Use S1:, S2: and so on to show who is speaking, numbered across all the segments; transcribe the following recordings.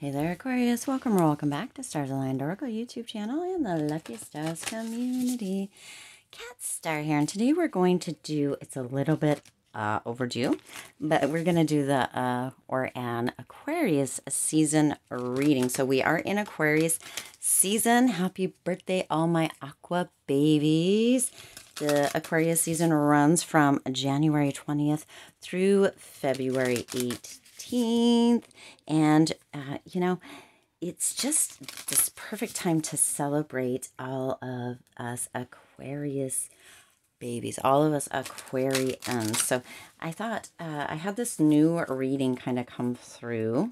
S1: Hey there, Aquarius. Welcome or welcome back to Stars Aligned Oracle YouTube channel and the Lucky Stars community. Cat Star here, and today we're going to do, it's a little bit overdue, but we're going to do the an Aquarius season reading. So we are in Aquarius season. Happy birthday, all my Aqua babies. The Aquarius season runs from January 20th through February 18th. And, it's just this perfect time to celebrate all of us Aquarius babies, all of us Aquarians. So I thought I had this new reading kind of come through.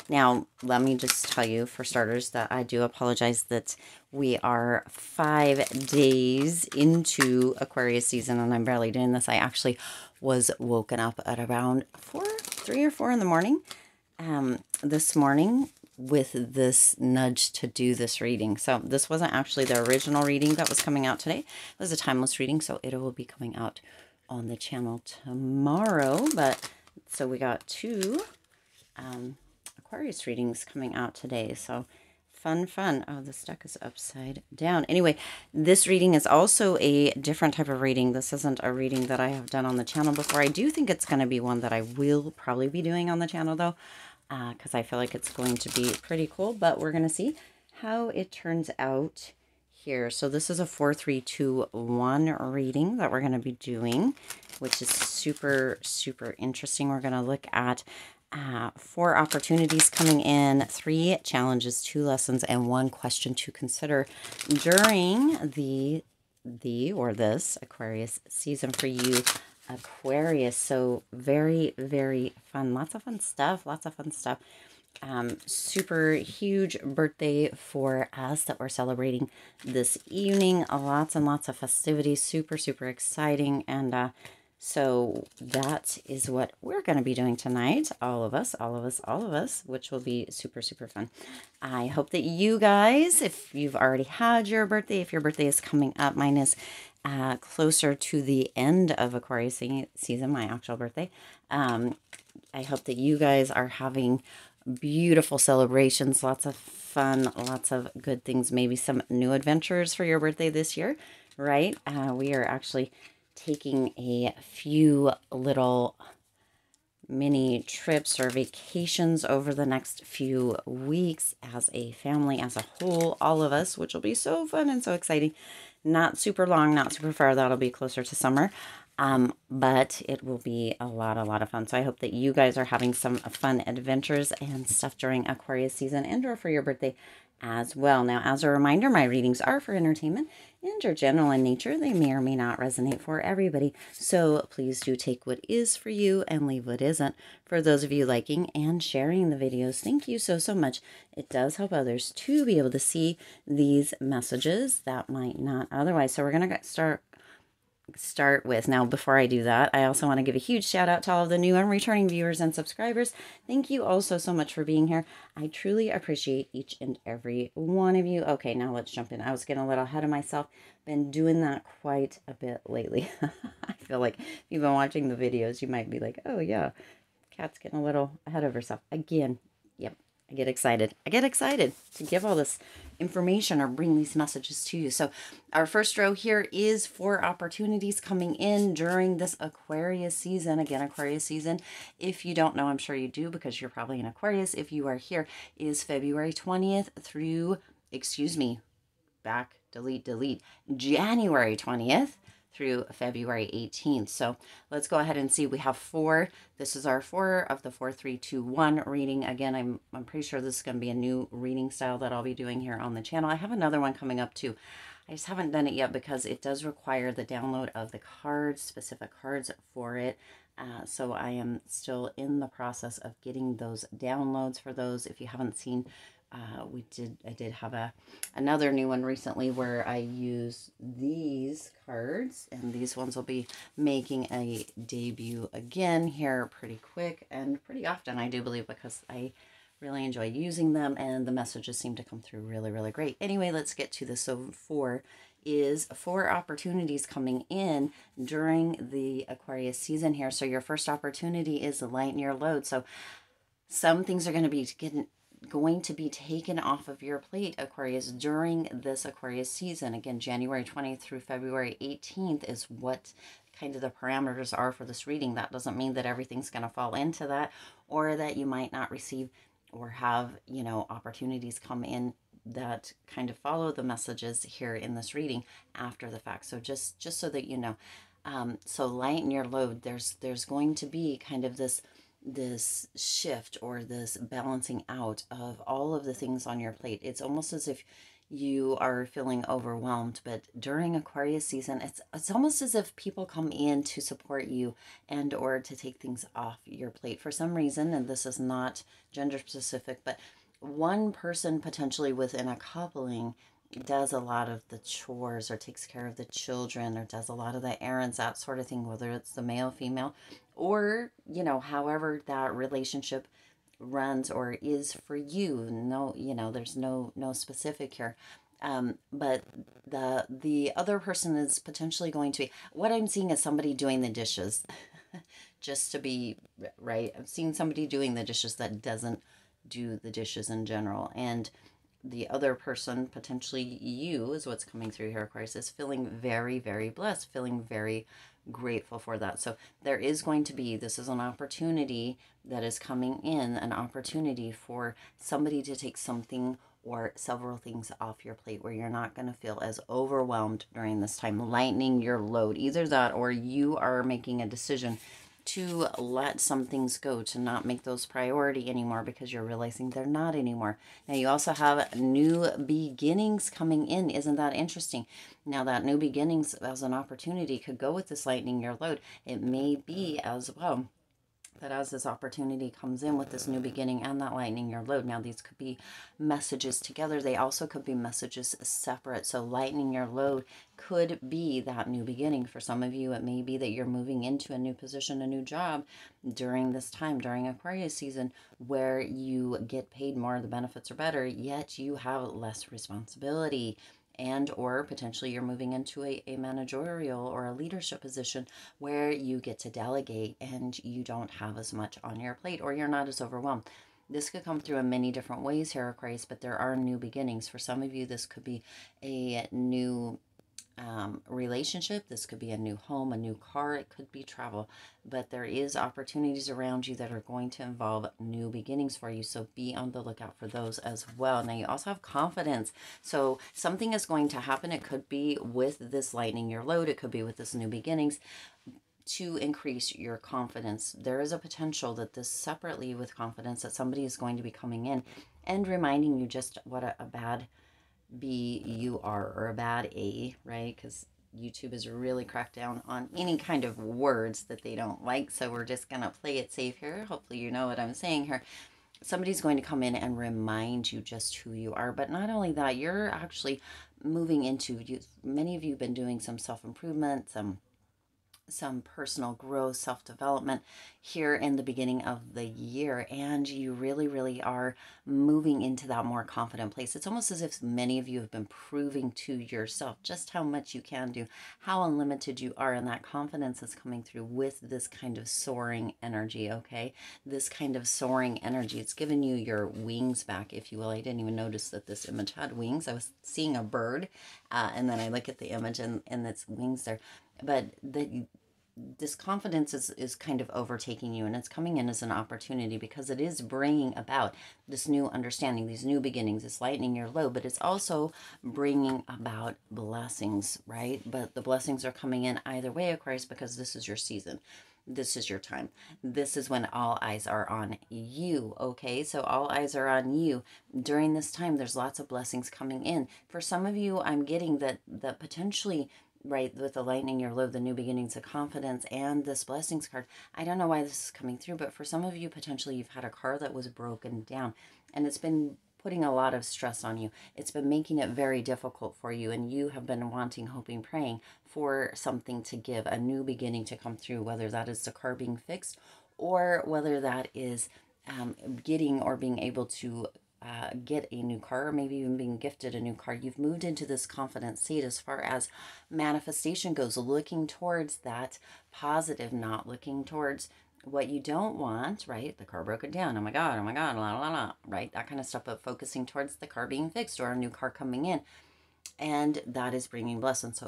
S1: Now, let me just tell you, for starters, that I do apologize that we are 5 days into Aquarius season and I'm barely doing this. I actually was woken up at around 3 or 4 in the morning this morning with this nudge to do this reading. So this wasn't actually the original reading that was coming out today. It was a timeless reading, so it will be coming out on the channel tomorrow. But so we got 2 Aquarius readings coming out today. So fun. Oh, this deck is upside down. Anyway, this reading is also a different type of reading. This isn't a reading that I have done on the channel before. I do think it's going to be one that I will probably be doing on the channel, though, because I feel like it's going to be pretty cool. But we're going to see how it turns out here. So this is a 4-3-2-1 reading that we're going to be doing, which is super interesting. We're going to look at 4 opportunities coming in, 3 challenges, 2 lessons, and 1 question to consider during this Aquarius season for you, Aquarius. So very fun, lots of fun stuff. Super huge birthday for us that we're celebrating this evening. Lots and lots of festivities, super exciting. And so that is what we're going to be doing tonight. All of us, which will be super fun. I hope that you guys, if you've already had your birthday, if your birthday is coming up, mine is closer to the end of Aquarius season, my actual birthday. I hope that you guys are having beautiful celebrations, lots of fun, lots of good things, maybe some new adventures for your birthday this year, right? We are actually taking a few little mini trips or vacations over the next few weeks as a family, as a whole, all of us, which will be so fun and so exciting. Not super long, not super far. That'll be closer to summer. But it will be a lot of fun. So I hope that you guys are having some fun adventures and stuff during Aquarius season and or for your birthday as well. Now, as a reminder, my readings are for entertainment and are general in nature. They may or may not resonate for everybody. So please do take what is for you and leave what isn't. For those of you liking and sharing the videos, thank you so much. It does help others to be able to see these messages that might not otherwise. So we're going to start with, now before I do that, I also want to give a huge shout out to all of the new and returning viewers and subscribers. Thank you all so much for being here. I truly appreciate each and every one of you. Okay, now let's jump in. I was getting a little ahead of myself. Been doing that quite a bit lately. I feel like if you've been watching the videos, you might be like, oh yeah, Kat's getting a little ahead of herself again. Yep, I get excited to give all this information or bring these messages to you. So our first row here is 4 opportunities coming in during this Aquarius season. Again, Aquarius season, if you don't know, I'm sure you do because you're probably in Aquarius. If you are here, is February 20th through, delete, January 20th through February 18th. So let's go ahead and see. We have 4. This is our 4 of the 4-3-2-1 reading. Again, I'm pretty sure this is going to be a new reading style that I'll be doing here on the channel. I have another one coming up too. I just haven't done it yet because it does require the download of the cards, specific cards for it. So I am still in the process of getting those downloads for those. If you haven't seen, I did have another new one recently where I use these cards, and these ones will be making a debut again here pretty quick and pretty often, I do believe, because I really enjoy using them and the messages seem to come through really great. Anyway, let's get to this. So 4 is 4 opportunities coming in during the Aquarius season here. So your first opportunity is lighten your load. So some things are going to be going to be taken off of your plate, Aquarius, during this Aquarius season. Again, January 20th through February 18th is what kind of the parameters are for this reading. That doesn't mean that everything's going to fall into that, or that you might not receive or have, you know, opportunities come in that kind of follow the messages here in this reading after the fact. So just so that you know, so lighten your load. There's going to be kind of this shift or this balancing out of all of the things on your plate. It's almost as if you are feeling overwhelmed, but during Aquarius season, it's almost as if people come in to support you and or to take things off your plate for some reason. And this is not gender specific, but one person potentially within a coupling does a lot of the chores or takes care of the children or does a lot of the errands, that sort of thing, whether it's the male, female, or, you know, however that relationship runs or is for you. No, you know, there's no specific here. But the other person is potentially going to be, what I'm seeing is somebody doing the dishes. Just to be right, I'm seeing somebody doing the dishes that doesn't do the dishes in general. And the other person, potentially you, is what's coming through here, Aquarius, is feeling very, very blessed, feeling very grateful for that. So there is going to be, this is an opportunity that is coming in, an opportunity for somebody to take something or several things off your plate where you're not going to feel as overwhelmed during this time, lightening your load. Either that or you are making a decision to let some things go, to not make those priority anymore because you're realizing they're not anymore. Now you also have new beginnings coming in. Isn't that interesting? Now that new beginnings as an opportunity could go with this lightening your load. It may be as well that as this opportunity comes in with this new beginning and that lightening your load. Now these could be messages together. They also could be messages separate. So lightening your load could be that new beginning. For some of you, it may be that you're moving into a new position, a new job during this time, during Aquarius season, where you get paid more, the benefits are better, yet you have less responsibility. And or potentially you're moving into a managerial or a leadership position where you get to delegate and you don't have as much on your plate, or you're not as overwhelmed. This could come through in many different ways here, Aquarius, but there are new beginnings. For some of you, this could be a new relationship. This could be a new home, a new car. It could be travel, but there is opportunities around you that are going to involve new beginnings for you. So be on the lookout for those as well. Now you also have confidence. So something is going to happen. It could be with this lightening your load. It could be with this new beginnings to increase your confidence. There is a potential that this separately with confidence that somebody is going to be coming in and reminding you just what a bad B you are, or a bad A, right? Because YouTube is really cracked down on any kind of words that they don't like. So we're just going to play it safe here. Hopefully you know what I'm saying here. Somebody's going to come in and remind you just who you are. But not only that, you're actually moving into, many of you have been doing some self-improvement, some personal growth, self-development here in the beginning of the year, and you really are moving into that more confident place. It's almost as if many of you have been proving to yourself just how much you can do, how unlimited you are, and that confidence is coming through with this kind of soaring energy. Okay, this kind of soaring energy, it's given you your wings back, if you will. I didn't even notice that this image had wings. I was seeing a bird, and then I look at the image and its wings there. But this confidence is kind of overtaking you, and it's coming in as an opportunity because it is bringing about this new understanding, these new beginnings. It's lightening your load, but it's also bringing about blessings, right? But the blessings are coming in either way, Aquarius, because this is your season. This is your time. This is when all eyes are on you, okay? So all eyes are on you. During this time, there's lots of blessings coming in. For some of you, I'm getting that potentially, right, with the lightening your load, the new beginnings of confidence, and this blessings card. I don't know why this is coming through, but for some of you, potentially you've had a car that was broken down, and it's been putting a lot of stress on you. It's been making it very difficult for you, and you have been wanting, hoping, praying for something to give, a new beginning to come through, whether that is the car being fixed or whether that is getting or being able to get a new car, or maybe even being gifted a new car. You've moved into this confident state as far as manifestation goes, looking towards that positive, not looking towards what you don't want, right? The car broke it down. Oh my God, la la la, right? That kind of stuff, but focusing towards the car being fixed or a new car coming in. And that is bringing blessings.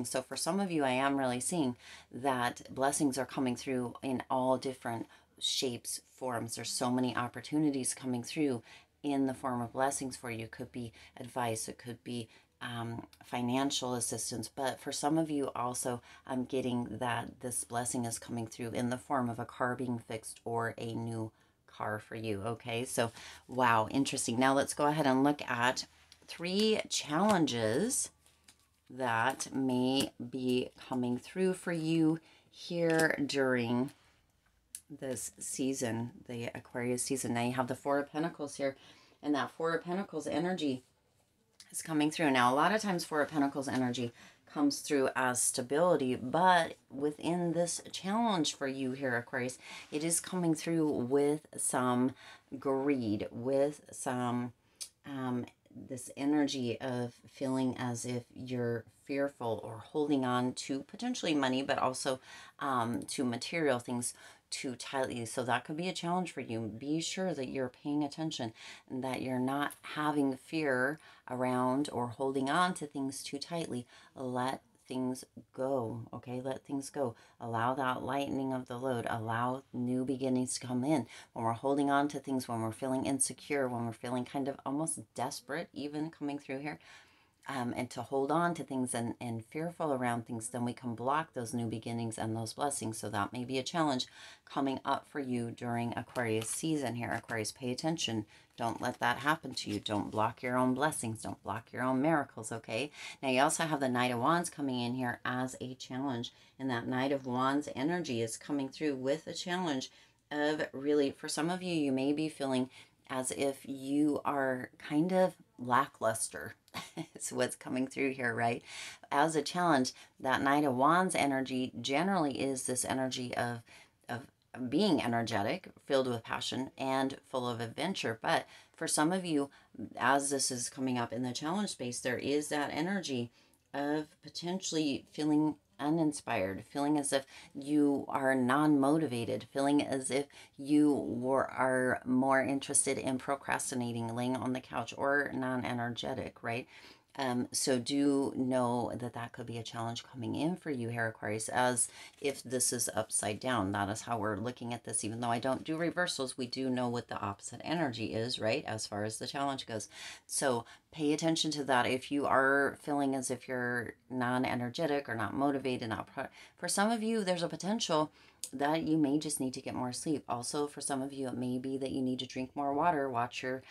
S1: So for some of you, I am really seeing that blessings are coming through in all different shapes, forms. There's so many opportunities coming through in the form of blessings for you. It could be advice, it could be financial assistance, but for some of you also, I'm getting that this blessing is coming through in the form of a car being fixed or a new car for you. Okay, so wow, interesting. Now let's go ahead and look at 3 challenges that may be coming through for you here during this season, the Aquarius season. Now you have the Four of Pentacles here, and that Four of Pentacles energy is coming through. Now, a lot of times Four of Pentacles energy comes through as stability, but within this challenge for you here, Aquarius, it is coming through with some greed, with some this energy of feeling as if you're fearful or holding on to potentially money, but also to material things too tightly. So that could be a challenge for you. Be sure that you're paying attention and that you're not having fear around or holding on to things too tightly. Let things go. Okay, let things go. Allow that lightening of the load. Allow new beginnings to come in. When we're holding on to things, when we're feeling insecure, when we're feeling kind of almost desperate, even coming through here, and to hold on to things and fearful around things, then we can block those new beginnings and those blessings. So that may be a challenge coming up for you during Aquarius season here. Aquarius, pay attention. Don't let that happen to you. Don't block your own blessings. Don't block your own miracles, okay? Now, you also have the Knight of Wands coming in here as a challenge. And that Knight of Wands energy is coming through with a challenge of really, for some of you, you may be feeling as if you are kind of lackluster. It's what's coming through here, right? As a challenge, that Knight of Wands energy generally is this energy of being energetic, filled with passion, and full of adventure. But for some of you, as this is coming up in the challenge space, there is that energy of potentially feeling uninspired, feeling as if you are non-motivated, feeling as if you are more interested in procrastinating, laying on the couch, or non-energetic, right? So do know that that could be a challenge coming in for you here, Aquarius, as if this is upside down. That is how we're looking at this. Even though I don't do reversals, we do know what the opposite energy is, right, as far as the challenge goes. So pay attention to that. If you are feeling as if you're non-energetic or not motivated, for some of you, there's a potential that you may just need to get more sleep. Also, for some of you, it may be that you need to drink more water, watch your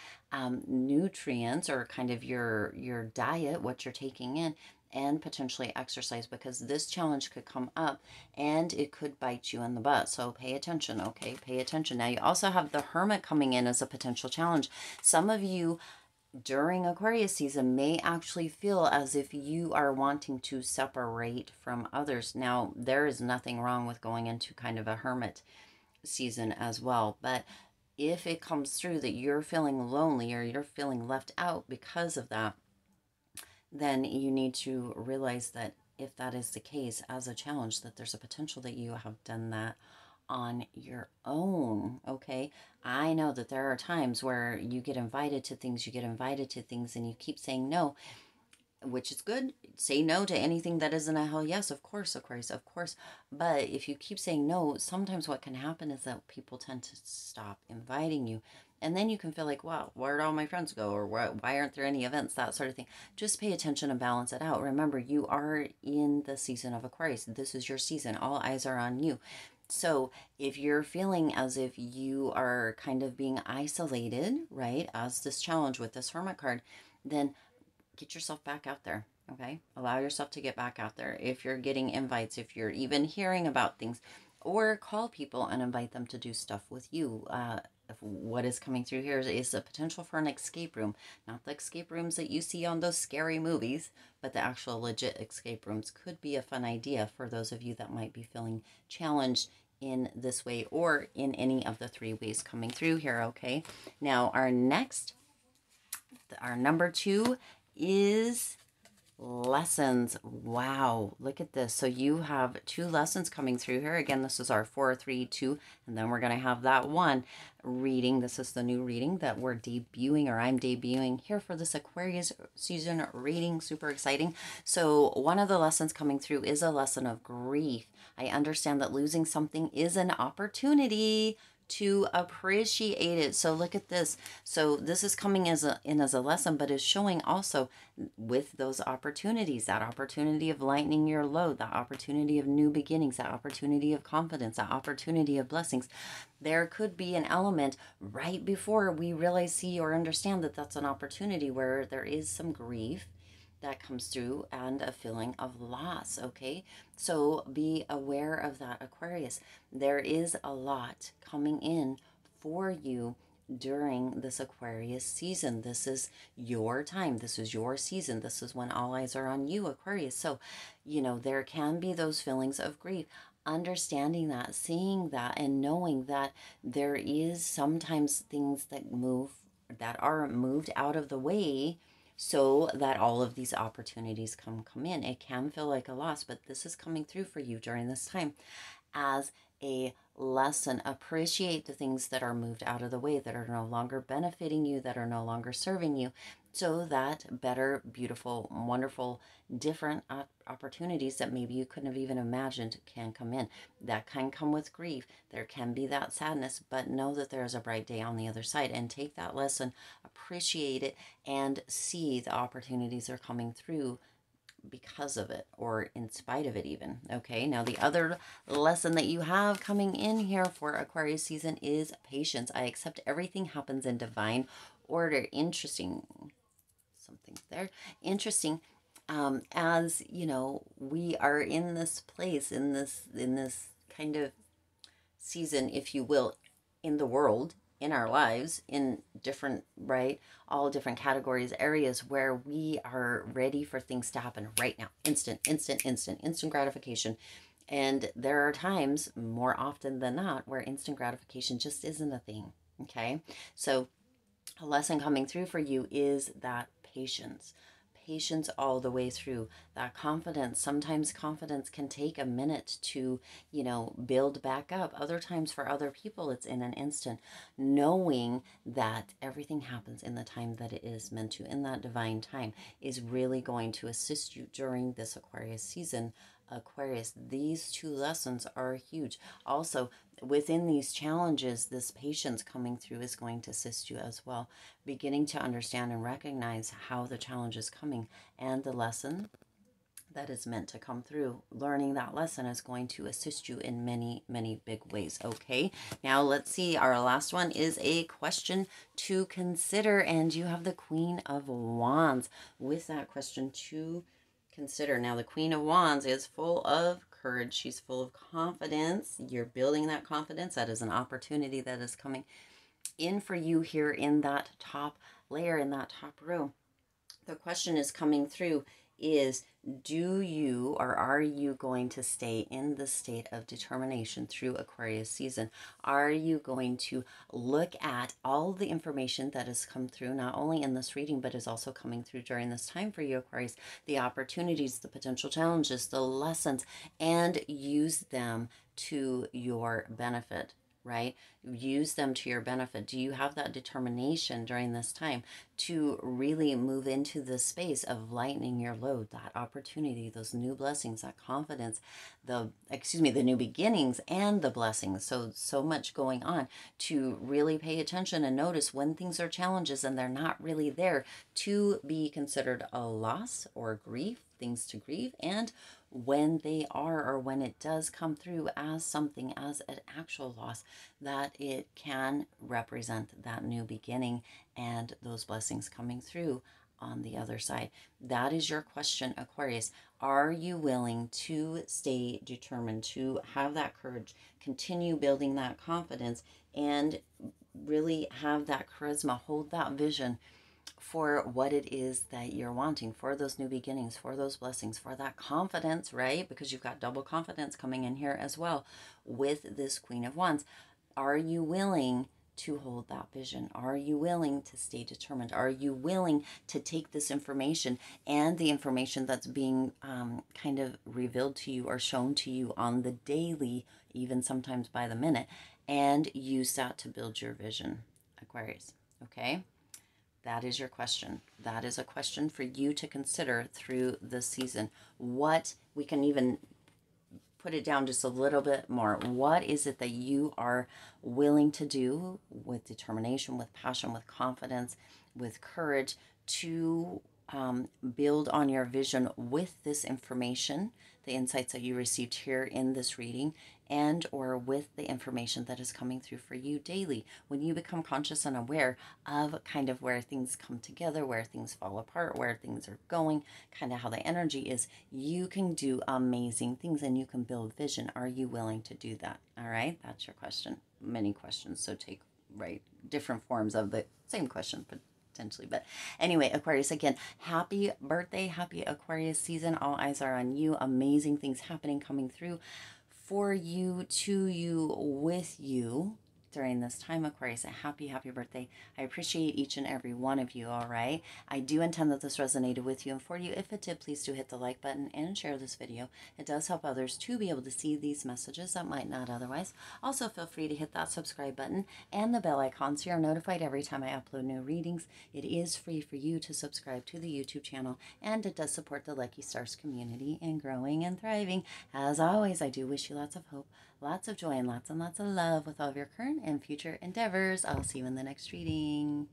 S1: nutrients or kind of your diet, what you're taking in, and potentially exercise, because this challenge could come up and it could bite you in the butt. So pay attention, okay? Pay attention. Now, you also have the Hermit coming in as a potential challenge. Some of you during Aquarius season may actually feel as if you are wanting to separate from others. Now, there is nothing wrong with going into kind of a hermit season as well, but if it comes through that you're feeling lonely or you're feeling left out because of that, then you need to realize that if that is the case, as a challenge, that there's a potential that you have done that on your own, okay? I know that there are times where you get invited to things, and you keep saying no, which is good. Say no to anything that isn't a hell yes, of course, Aquarius, of course. But if you keep saying no, sometimes what can happen is that people tend to stop inviting you. And then you can feel like, wow, where'd all my friends go? Or why aren't there any events? That sort of thing. Just pay attention and balance it out. Remember, you are in the season of Aquarius. This is your season. All eyes are on you. So if you're feeling as if you are kind of being isolated, right, as this challenge with this Hermit card, then get yourself back out there, okay? Allow yourself to get back out there. If you're getting invites, if you're even hearing about things, or call people and invite them to do stuff with you. What is coming through here is a potential for an escape room. Not the escape rooms that you see on those scary movies, but the actual legit escape rooms could be a fun idea for those of you that might be feeling challenged in this way or in any of the 3 ways coming through here, okay? Now, our number 2 is lessons. Wow, look at this. So you have 2 lessons coming through here. Again, this is our 4, 3, 2, and then we're going to have that one reading. This is the new reading that we're debuting, or I'm debuting here for this Aquarius season reading. Super exciting. So one of the lessons coming through is a lesson of grief. I understand that losing something is an opportunity to appreciate it. So look at this. So this is coming as a lesson, but is showing also with those opportunities, that opportunity of lightening your load, that opportunity of new beginnings, that opportunity of confidence, that opportunity of blessings. There could be an element right before we realize, see, or understand that that's an opportunity where there is some grief that comes through and a feeling of loss. Okay, so be aware of that, Aquarius. There is a lot coming in for you during this Aquarius season. This is your time. This is your season. This is when all eyes are on you, Aquarius. So, there can be those feelings of grief. Understanding that, seeing that, and knowing that there is sometimes things that are moved out of the way so that all of these opportunities come in. It can feel like a loss, but this is coming through for you during this time as a lesson. Appreciate the things that are moved out of the way, that are no longer benefiting you, that are no longer serving you, so that better, beautiful, wonderful, different opportunities that maybe you couldn't have even imagined can come in. That can come with grief. There can be that sadness, but know that there is a bright day on the other side, and take that lesson, appreciate it, and see the opportunities are coming through because of it, or in spite of it even. Okay, now the other lesson that you have coming in here for Aquarius season is patience. I accept everything happens in divine order. Interesting. Something there. Interesting. As we are in this place, in this kind of season, if you will, in the world, in our lives, in different, right, all different categories, areas where we are ready for things to happen right now. Instant gratification. And there are times, more often than not, where instant gratification just isn't a thing. Okay, so a lesson coming through for you is that patience all the way through. That confidence, sometimes confidence can take a minute to build back up. Other times for other people it's in an instant. Knowing that everything happens in the time that it is meant to, in that divine time, is really going to assist you during this Aquarius season. Aquarius, these 2 lessons are huge. Also, within these challenges, this patience coming through is going to assist you as well. Beginning to understand and recognize how the challenge is coming and the lesson that is meant to come through. Learning that lesson is going to assist you in many, many big ways. Okay, now let's see. Our last one is a question to consider, and you have the Queen of Wands with that question to consider. Now, the Queen of Wands is full of courage. She's full of confidence. You're building that confidence. That is an opportunity that is coming in for you here in that top layer, in that top row. The question is coming through is, do you, or are you going to stay in the state of determination through Aquarius season? Are you going to look at all the information that has come through, not only in this reading, but is also coming through during this time for you, Aquarius, the opportunities, the potential challenges, the lessons, and use them to your benefit? Right? Use them to your benefit. Do you have that determination during this time to really move into the space of lightening your load, that opportunity, those new blessings, that confidence, the new beginnings and the blessings. So much going on, to really pay attention and notice when things are challenges and they're not really there to be considered a loss or grief, things to grieve, and when they are, or when it does come through as something, as an actual loss, that it can represent that new beginning and those blessings coming through on the other side. That is your question, Aquarius. Are you willing to stay determined, to have that courage, continue building that confidence, and really have that charisma, hold that vision for what it is that you're wanting, for those new beginnings, for those blessings, for that confidence, right? Because you've got double confidence coming in here as well with this Queen of Wands. Are you willing to hold that vision? Are you willing to stay determined? Are you willing to take this information and the information that's being kind of revealed to you or shown to you on the daily, even sometimes by the minute, and use that to build your vision, Aquarius? Okay? That is your question. That is a question for you to consider through this season. What we can even put it down just a little bit more. What is it that you are willing to do with determination, with passion, with confidence, with courage to build on your vision with this information, the insights that you received here in this reading, and or with the information that is coming through for you daily? When you become conscious and aware of kind of where things come together, where things fall apart, where things are going, kind of how the energy is, you can do amazing things and you can build vision. Are you willing to do that? All right, that's your question. Many questions, so take different forms of the same question potentially. But anyway, Aquarius, again, happy birthday, happy Aquarius season. All eyes are on you. Amazing things happening, coming through for you, to you, with you during this time, Aquarius. A happy birthday. I appreciate each and every one of you, all right? I do intend that this resonated with you and for you. If it did, please do hit the like button and share this video. It does help others to be able to see these messages that might not otherwise. Also, feel free to hit that subscribe button and the bell icon so you're notified every time I upload new readings. It is free for you to subscribe to the YouTube channel, and it does support the Lucky Stars community in growing and thriving. As always, I do wish you lots of hope, lots of joy, and lots of love with all of your current and future endeavors. I'll see you in the next reading.